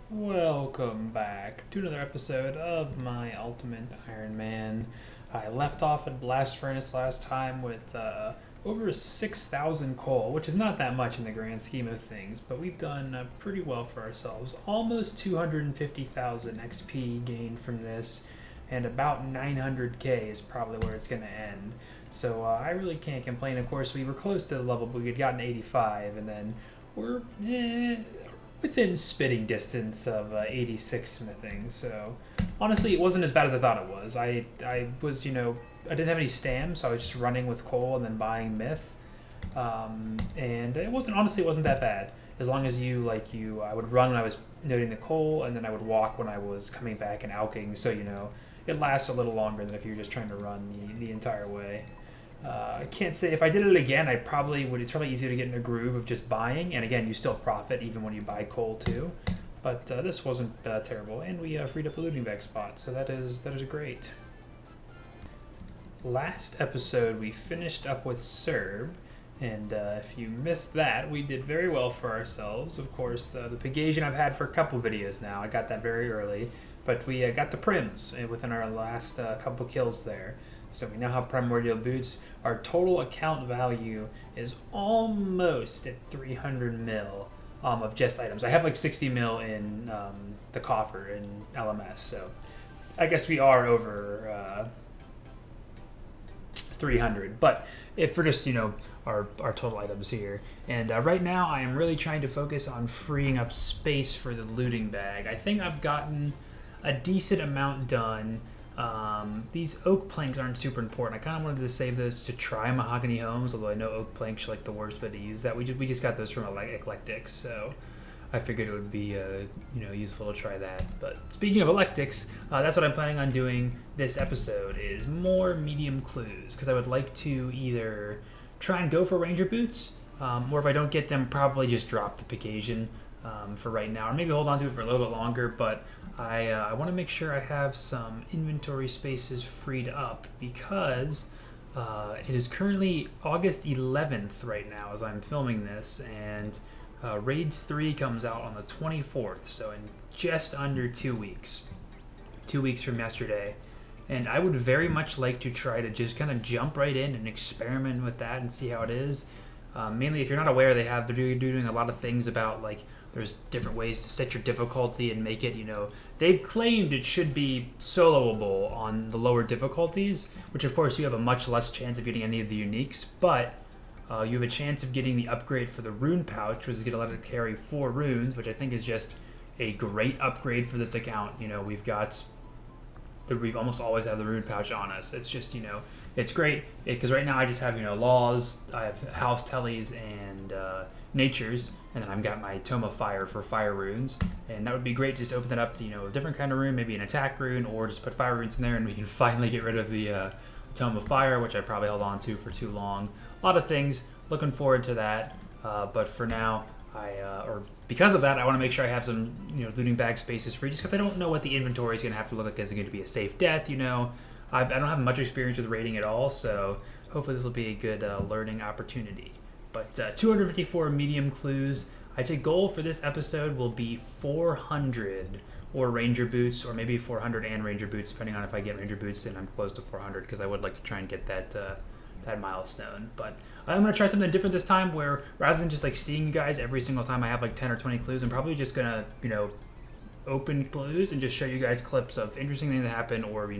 Welcome back to another episode of my Ultimate Iron Man. I left off at Blast Furnace last time with over 6,000 coal, which is not that much in the grand scheme of things, but we've done pretty well for ourselves. Almost 250,000 XP gained from this, and about 900k is probably where it's going to end. So I really can't complain. Of course, we were close to the level, but we had gotten 85, and then we're within spitting distance of 86 smithing. So honestly, it wasn't as bad as I thought it was. I was, I didn't have any stam, so I was just running with coal and then buying myth. And it wasn't that bad. As long as I would run when I was noting the coal, and then I would walk when I was coming back and alking. So, it lasts a little longer than if you're just trying to run the entire way. I can't say if I did it again, it's probably easier to get in a groove of just buying, and again, you still profit even when you buy coal too. But this wasn't terrible, and we freed up a looting bag spot, so that is great. Last episode we finished up with Serb, and if you missed that, we did very well for ourselves. Of course, the Pegasian I've had for a couple videos now. I got that very early, but we got the Prims within our last couple kills there. So we now have primordial boots. Our total account value is almost at 300 mil of just items. I have like 60 mil in the coffer in LMS, so I guess we are over 300. But if we're just our total items here, and right now I am really trying to focus on freeing up space for the looting bag. I think I've gotten a decent amount done. These oak planks aren't super important. I kind of wanted to save those to try mahogany homes, although I know oak planks are like the worst way to use that. We just got those from Eclectics, so I figured it would be useful to try that. But speaking of Eclectics, that's what I'm planning on doing this episode, is more medium clues, because I would like to either try and go for ranger boots, or if I don't get them, probably just drop the Pegasian for right now, or maybe hold on to it for a little bit longer. But I want to make sure I have some inventory spaces freed up, because it is currently August 11th right now as I'm filming this, and Raids 3 comes out on the 24th, so in just under 2 weeks. 2 weeks from yesterday. And I would very much like to try to just kind of jump right in and experiment with that and see how it is. Mainly, if you're not aware, they're doing a lot of things about, like, there's different ways to set your difficulty and make it, they've claimed it should be soloable on the lower difficulties, which of course you have a much less chance of getting any of the uniques, but you have a chance of getting the upgrade for the rune pouch, which is going to let it carry 4 runes, which I think is just a great upgrade for this account. We've almost always have the rune pouch on us. It's just, it's great, because right now I just have, laws, I have house tellies and natures, and then I've got my Tome of Fire for fire runes, and that would be great to just open that up to, a different kind of rune, maybe an attack rune, or just put fire runes in there, and we can finally get rid of the Tome of Fire, which I probably held on to for too long. A lot of things, looking forward to that, but for now, because of that, I want to make sure I have some, looting bag spaces free, just because I don't know what the inventory is going to have to look like. Is it going to be a safe death? I don't have much experience with raiding at all, so hopefully this will be a good learning opportunity. But 254 medium clues. I'd say goal for this episode will be 400 or ranger boots, or maybe 400 and ranger boots, depending on if I get ranger boots and I'm close to 400, because I would like to try and get that milestone. But I'm going to try something different this time, where rather than just like seeing you guys every single time I have like 10 or 20 clues, I'm probably just going to, open clues and just show you guys clips of interesting things that happen, or,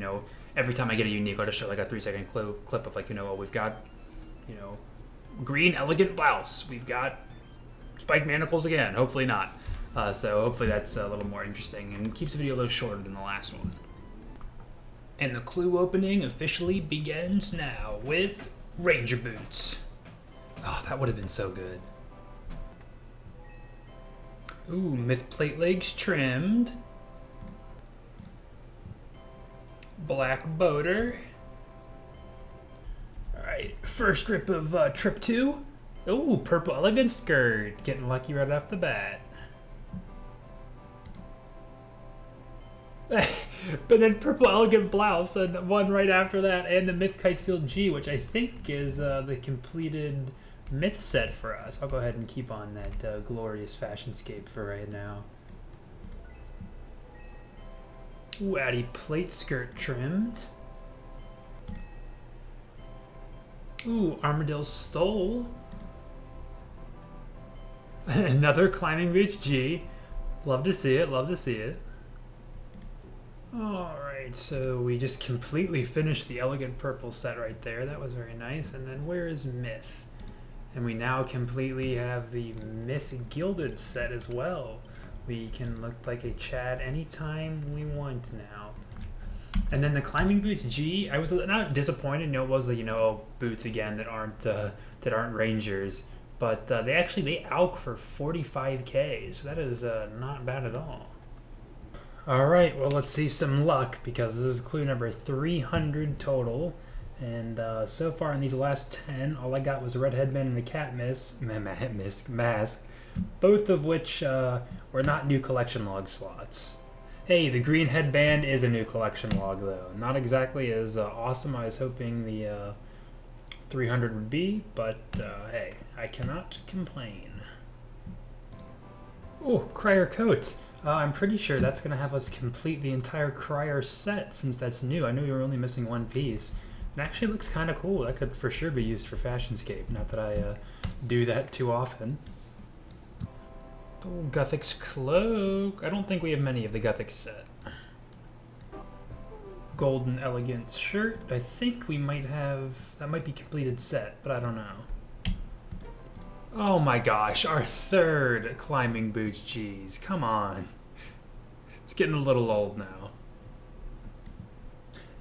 every time I get a unique, I'll just show like a 3-second clip of like, we've got, green elegant blouse. We've got spiked manacles again. Hopefully not. So hopefully that's a little more interesting and keeps the video a little shorter than the last one. And the clue opening officially begins now with ranger boots. Oh, that would have been so good. Ooh, myth plate legs trimmed. Black boater. Alright, first rip of trip 2. Ooh, purple elegant skirt. Getting lucky right off the bat. But then purple elegant blouse, and one right after that, and the myth kite seal G, which I think is the completed myth set for us. I'll go ahead and keep on that glorious fashionscape for right now. Ooh, Addy plate skirt trimmed. Ooh, Armadillo stole. Another climbing boots G. Love to see it, love to see it. Alright, so we just completely finished the elegant purple set right there. That was very nice. And then where is Myth? And we now completely have the Myth Gilded set as well. We can look like a Chad anytime we want now. And then the climbing boots G, I was not disappointed. No, it was the, you know, boots again that aren't Rangers. But they ALK for 45k, so that is not bad at all. Alright, well, let's see some luck, because this is clue number 300 total. And so far in these last 10, all I got was a red headband and a cat mask, both of which were not new collection log slots. Hey, the green headband is a new collection log, though. Not exactly as awesome I was hoping the 300 would be, but hey, I cannot complain. Oh, Crier coats. I'm pretty sure that's going to have us complete the entire Crier set, since that's new. I knew we were only missing one piece. It actually looks kind of cool. That could for sure be used for Fashionscape. Not that I do that too often. Oh, Guthix cloak. I don't think we have many of the Guthix set. Golden Elegance shirt. I think we might have... That might be completed set, but I don't know. Oh my gosh, our third climbing boots. Jeez, come on. It's getting a little old now.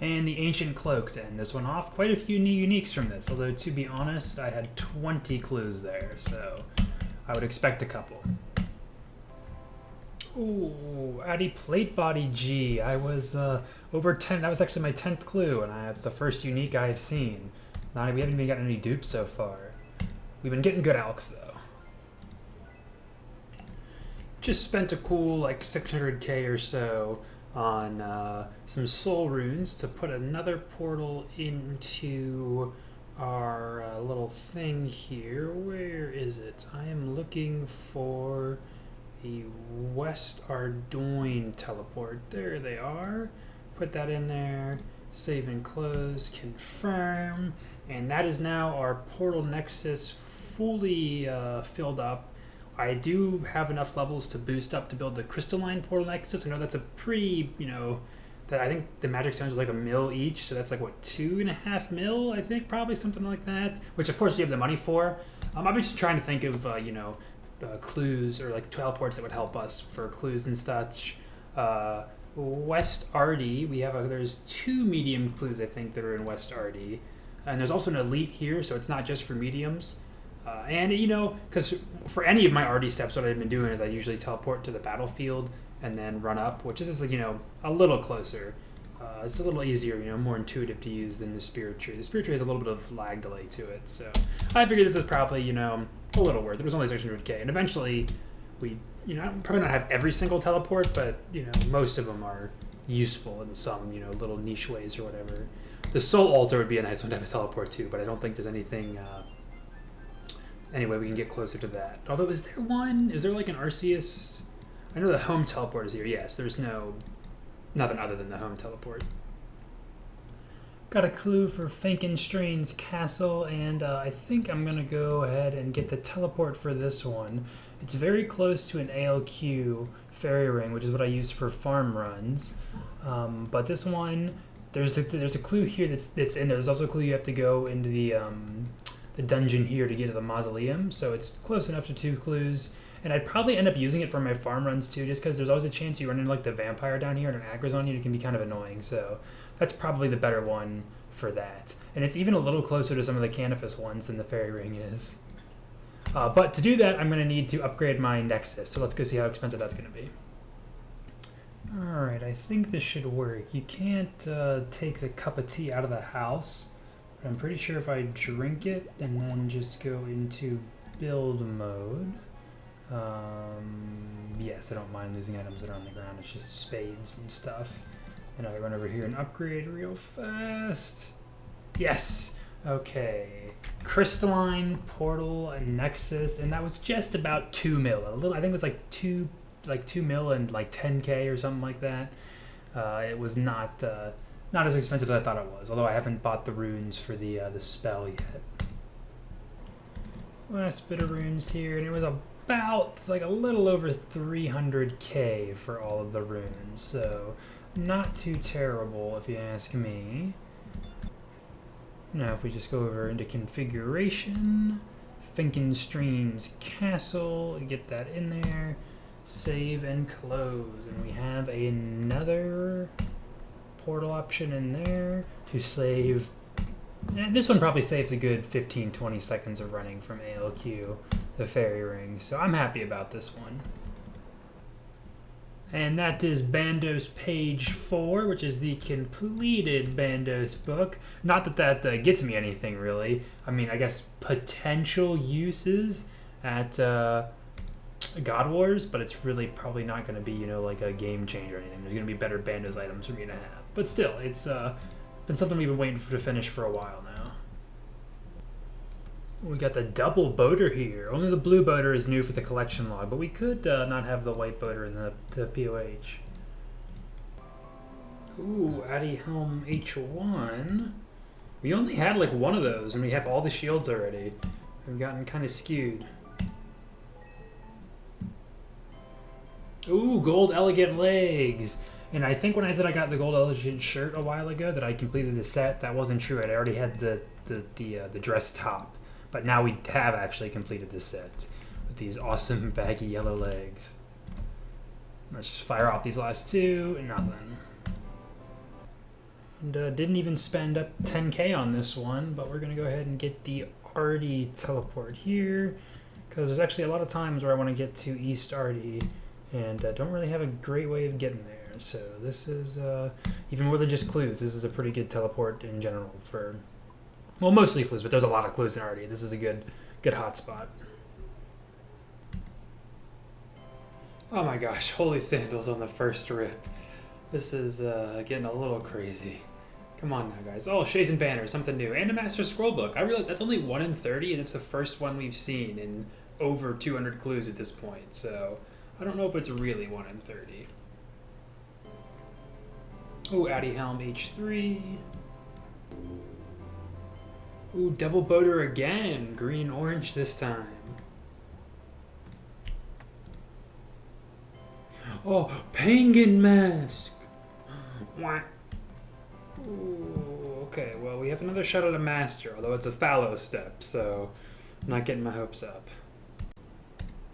And the Ancient Cloak to end this one off. Quite a few uniques from this, although to be honest, I had 20 clues there, so I would expect a couple. Ooh, Addy Plate Body G. I was over 10. That was actually my 10th clue, and that's the first unique I've seen. We haven't even gotten any dupes so far. We've been getting good ALKs, though. Just spent a cool, like, 600k or so on some soul runes to put another portal into our little thing here. Where is it? I am looking for the West Ardoin teleport. There they are. Put that in there. Save and close. Confirm. And that is now our portal nexus fully filled up. I do have enough levels to boost up to build the crystalline portal nexus. I know that's a pretty, you know, that I think the magic stones are like 1 mil each, so that's like what, 2.5 mil, I think, probably something like that. Which of course you have the money for. I'm just trying to think of you know, clues or like teleports that would help us for clues and such. West Ardy, we have there's 2 medium clues I think that are in West Ardy, and there's also an elite here, so it's not just for mediums. And, you know, because for any of my Ardy steps, what I've been doing is I usually teleport to the battlefield and then run up, which is, like, you know, a little closer. It's a little easier, you know, more intuitive to use than the Spirit Tree. The Spirit Tree has a little bit of lag delay to it, so I figured this is probably, you know, a little worth it. It was only 600k, and eventually we, you know, probably not have every single teleport, but, you know, most of them are useful in some, you know, little niche ways or whatever. The Soul Altar would be a nice one to have a teleport too, but I don't think there's anything... Anyway, we can get closer to that. Although, is there one? Is there like an Arceus? I know the home teleport is here. Yes, there's nothing other than the home teleport. Got a clue for Frankenstein's castle, and I think I'm going to go ahead and get the teleport for this one. It's very close to an ALQ fairy ring, which is what I use for farm runs. But this one, there's a clue here that's in there. There's also a clue you have to go into the dungeon here to get to the mausoleum, so it's close enough to 2 clues. And I'd probably end up using it for my farm runs too, just because there's always a chance you run into like the vampire down here and it aggro's on you, and it can be kind of annoying. So that's probably the better one for that. And it's even a little closer to some of the Canifus ones than the fairy ring is. But to do that, I'm going to need to upgrade my Nexus, so let's go see how expensive that's going to be. Alright, I think this should work. You can't take the cup of tea out of the house. I'm pretty sure if I drink it and then just go into build mode, yes, I don't mind losing items that are on the ground. It's just spades and stuff. And I run over here and upgrade real fast. Yes. Okay. Crystalline portal and Nexus, and that was just about 2 mil. I think it was like 2 mil and like 10k or something like that. it was not as expensive as I thought it was. Although I haven't bought the runes for the spell yet. Last bit of runes here, and it was about like a little over 300k for all of the runes, so not too terrible if you ask me. Now if we just go over into configuration, Finkenstein's Castle, get that in there, save and close, and we have another portal option in there to save. And this one probably saves a good 15-20 seconds of running from ALQ, the fairy ring, so I'm happy about this one. And that is Bandos page 4, which is the completed Bandos book. Not that that gets me anything, really. I mean, I guess potential uses at God Wars, but it's really probably not going to be, you know, like a game changer or anything. There's going to be better Bandos items for me to have. But still, it's been something we've been waiting to finish for a while now. We got the double boater here. Only the blue boater is new for the collection log, but we could not have the white boater in the POH. Ooh, Addy Helm H1. We only had like one of those, and we have all the shields already. We've gotten kind of skewed. Ooh, gold elegant legs. And I think when I said I got the gold elegant shirt a while ago that I completed the set, that wasn't true. I already had the dress top. But now we have actually completed the set with these awesome baggy yellow legs. Let's just fire off these last two, nothing. And didn't even spend up 10k on this one, but we're gonna go ahead and get the Artie teleport here, because there's actually a lot of times where I want to get to East Artie, and don't really have a great way of getting there. So this is, even more than just clues, this is a pretty good teleport in general for, well, mostly clues, but there's a lot of clues in Artie. This is a good hotspot. Oh my gosh, holy sandals on the first rip. This is getting a little crazy. Come on now, guys. Oh, Shays and Banners, something new. And a Master Scroll book. I realize that's only 1 in 30, and it's the first one we've seen in over 200 clues at this point. So I don't know if it's really 1 in 30. Oh, Addy Helm H3. Ooh, double boater again. Green and orange this time. Oh, penguin mask. Ooh, okay, well, we have another shot at a master, although it's a fallow step, so I'm not getting my hopes up.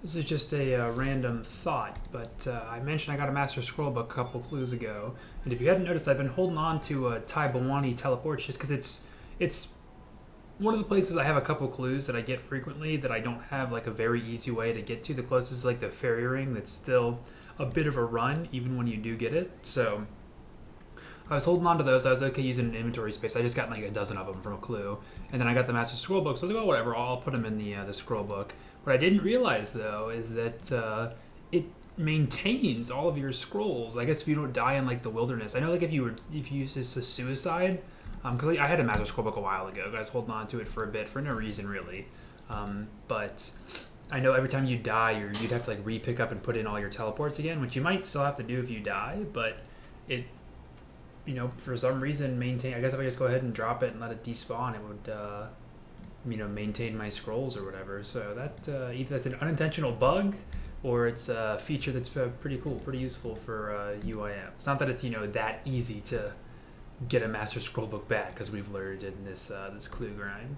This is just a random thought, but I mentioned I got a Master Scroll book a couple clues ago, and if you hadn't noticed, I've been holding on to Tai Bawani teleports just because it's one of the places I have a couple clues that I get frequently that I don't have like a very easy way to get to. The closest is like the fairy ring that's still a bit of a run even when you do get it. So I was holding on to those. I was okay using an inventory space. I just got like a dozen of them from a clue, and then I got the Master Scroll book. So I was like, oh, whatever, I'll put them in the scroll book. What I didn't realize though is that it maintains all of your scrolls. I guess if you don't die in like the wilderness. I know like if you use this as suicide, because like, I had a Master Scroll book a while ago. I was holding on to it for a bit for no reason really, but I know every time you die, you'd have to like re-pick up and put in all your teleports again, which you might still have to do if you die, but it, you know, for some reason maintain. I guess if I just go ahead and drop it and let it despawn, it would, you know, maintain my scrolls or whatever. So that either that's an unintentional bug, or it's a feature that's pretty cool, pretty useful for UIM. It's not that it's, you know, that easy to get a Master Scroll book back, because we've learned in this this clue grind.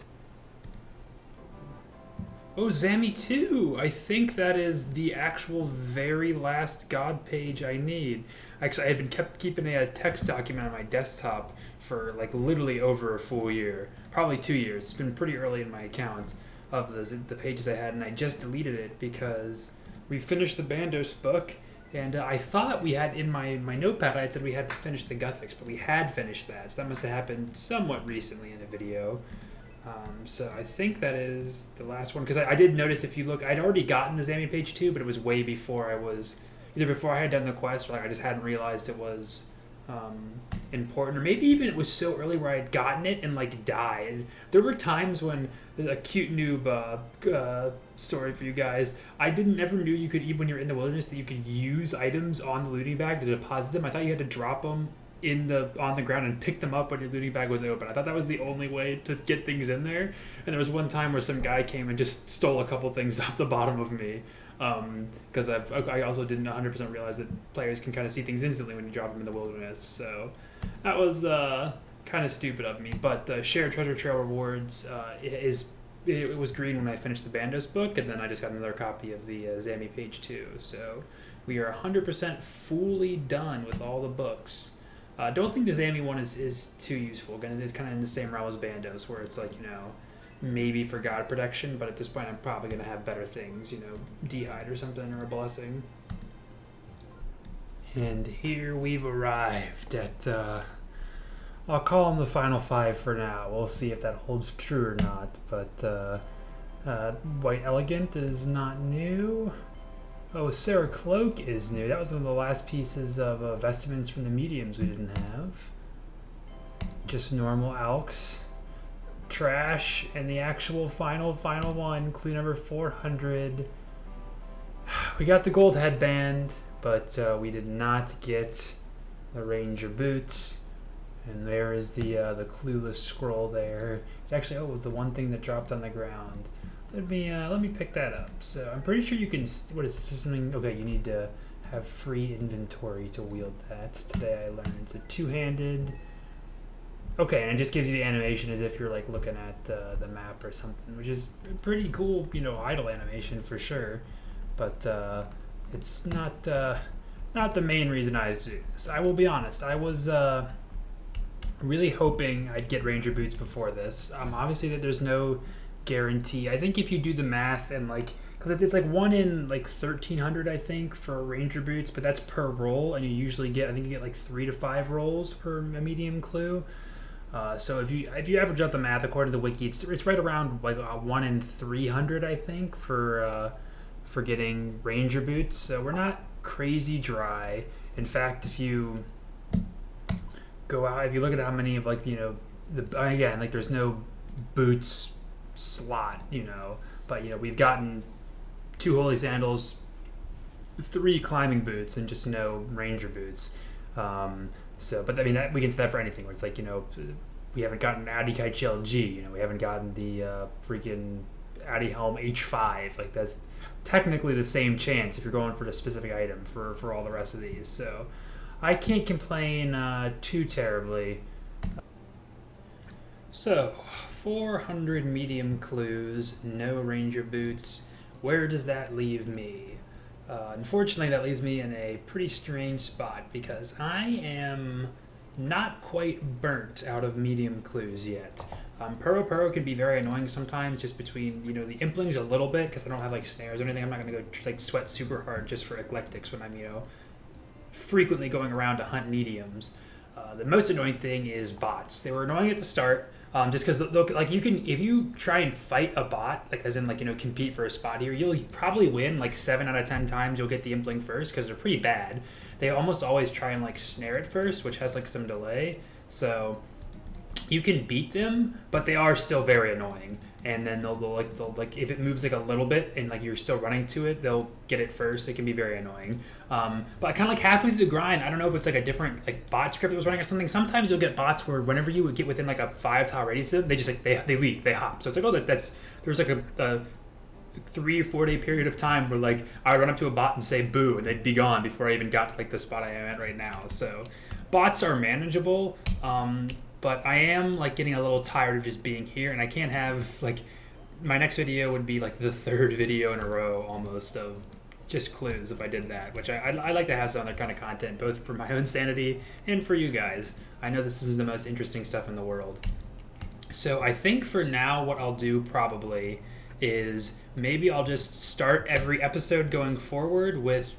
Oh, Zammy 2! I think that is the actual very last God page I need. Actually, I had been keeping a text document on my desktop for like literally over a full year. Probably 2 years. It's been pretty early in my account of the pages I had, and I just deleted it because we finished the Bandos book, and I thought we had, in my notepad, I had said we had to finish the Guthix, but we had finished that, so that must have happened somewhat recently in a video. So I think that is the last one, because I did notice, if you look, I'd already gotten the Zammy page 2, but it was way before I was, either before I had done the quest, or like I just hadn't realized it was important, or maybe even it was so early where I had gotten it and like died. There were times when a cute noob story for you guys. I didn't never knew you could, even when you're in the wilderness, that you could use items on the looting bag to deposit them. I thought you had to drop them on the ground and pick them up when your looting bag was open. I thought that was the only way to get things in there. And there was one time where some guy came and just stole a couple things off the bottom of me. Because I also didn't 100% realize that players can kind of see things instantly when you drop them in the wilderness. So that was kind of stupid of me. But shared treasure trail rewards it was green when I finished the Bandos book, and then I just got another copy of the Zami page 2. So we are 100% fully done with all the books. Don't think the Zami one is too useful. Again, it's kind of in the same realm as Bandos, where it's like, maybe for god protection, but at this point I'm probably going to have better things, Dehyde or something, or a blessing. And here we've arrived at, I'll call them the final 5 for now. We'll see if that holds true or not, but White Elegant is not new. Oh, Sarah Cloak is new. That was one of the last pieces of vestments from the mediums we didn't have. Just normal alks. Trash, and the actual final one, clue number 400. We got the gold headband, but we did not get the ranger boots. And there is the clueless scroll there. It actually, it was the one thing that dropped on the ground. Let me pick that up. So I'm pretty sure you can. What is this? Something? Okay, you need to have free inventory to wield that. Today I learned it's a two-handed. Okay, and it just gives you the animation as if you're like looking at the map or something, which is pretty cool, idle animation for sure. But it's not the main reason I do this. I will be honest. I was really hoping I'd get Ranger boots before this. Obviously, that there's no guarantee. I think if you do the math and because it's like 1 in 1,300, I think, for Ranger boots, but that's per roll, and you usually get 3 to 5 rolls per a medium clue. So if you average out the math according to the wiki, it's right around 1 in 300, I think, for getting Ranger boots. So we're not crazy dry. In fact, if you go out, if you look at how many of there's no boots slot, but we've gotten 2 holy sandals, 3 climbing boots, and just no Ranger boots. But that we can say that for anything. Where it's we haven't gotten Addy Kite G. We haven't gotten the freaking Addy Helm H5. That's technically the same chance if you're going for the specific item for all the rest of these. So I can't complain too terribly. So 400 medium clues, no Ranger boots. Where does that leave me? Unfortunately, that leaves me in a pretty strange spot because I am not quite burnt out of medium clues yet. Puro can be very annoying sometimes, just between the implings a little bit, because I don't have snares or anything. I'm not going to go sweat super hard just for eclectics when I'm frequently going around to hunt mediums. The most annoying thing is bots. They were annoying at the start. Just because you can, if you try and fight a bot, as in compete for a spot here, you'll probably win 7 out of 10 times. You'll get the impling first because they're pretty bad. They almost always try and snare it first, which has some delay. So you can beat them, but they are still very annoying. And then they'll if it moves a little bit and you're still running to it, they'll get it first. It can be very annoying. But kind of halfway through the grind, I don't know if it's a different bot script that was running or something. Sometimes you'll get bots where whenever you would get within a 5 tile radius of them, they just they leap, they hop. So it's that's there's a 3 or 4 day period of time where I would run up to a bot and say boo, and they'd be gone before I even got to the spot I am at right now. So bots are manageable. But I am getting a little tired of just being here, and I can't have my next video would be the 3rd video in a row almost of just clues if I did that, which I like to have some other kind of content, both for my own sanity and for you guys. I know this is the most interesting stuff in the world. So I think for now what I'll do probably is maybe I'll just start every episode going forward with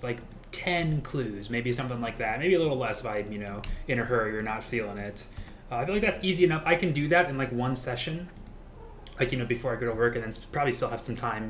10 clues, maybe something like that, maybe a little less if I'm in a hurry or not feeling it. I feel that's easy enough. I can do that in one session, before I go to work, and then probably still have some time,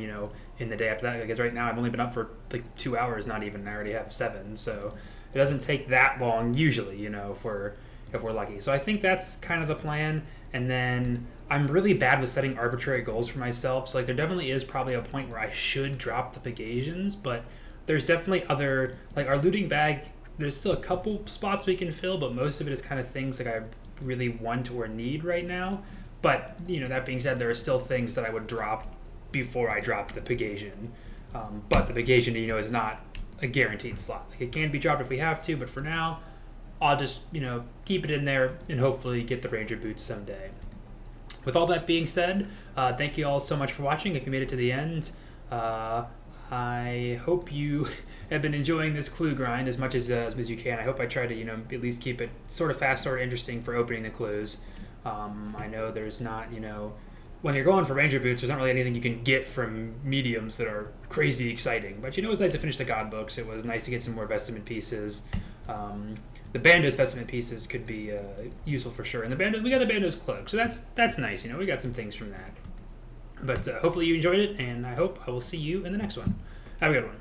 in the day after that. Because right now I've only been up for 2 hours, not even. I already have 7, so it doesn't take that long usually, for if we're lucky. So I think that's kind of the plan. And then I'm really bad with setting arbitrary goals for myself. So like there definitely is probably a point where I should drop the Pegasians, but there's definitely other, like our looting bag, there's still a couple spots we can fill, but most of it is kind of things like I really want or need right now. But, you know, that being said, there are still things that I would drop before I drop the Pegasian. But the Pegasian, you know, is not a guaranteed slot. Like, it can be dropped if we have to, but for now, I'll just, you know, keep it in there and hopefully get the Ranger boots someday. With all that being said, thank you all so much for watching. If you made it to the end, I hope you have been enjoying this clue grind as much as you can. I hope I try to, you know, at least keep it sort of fast, sort of interesting for opening the clues. I know there's not, you know, when you're going for Ranger boots, there's not really anything you can get from mediums that are crazy exciting. But, you know, it was nice to finish the God books. It was nice to get some more Vestament pieces. The Bando's Vestament pieces could be useful for sure. And the Bando, we got the Bando's cloak, so that's nice. You know, we got some things from that. But hopefully you enjoyed it, and I hope I will see you in the next one. Have a good one.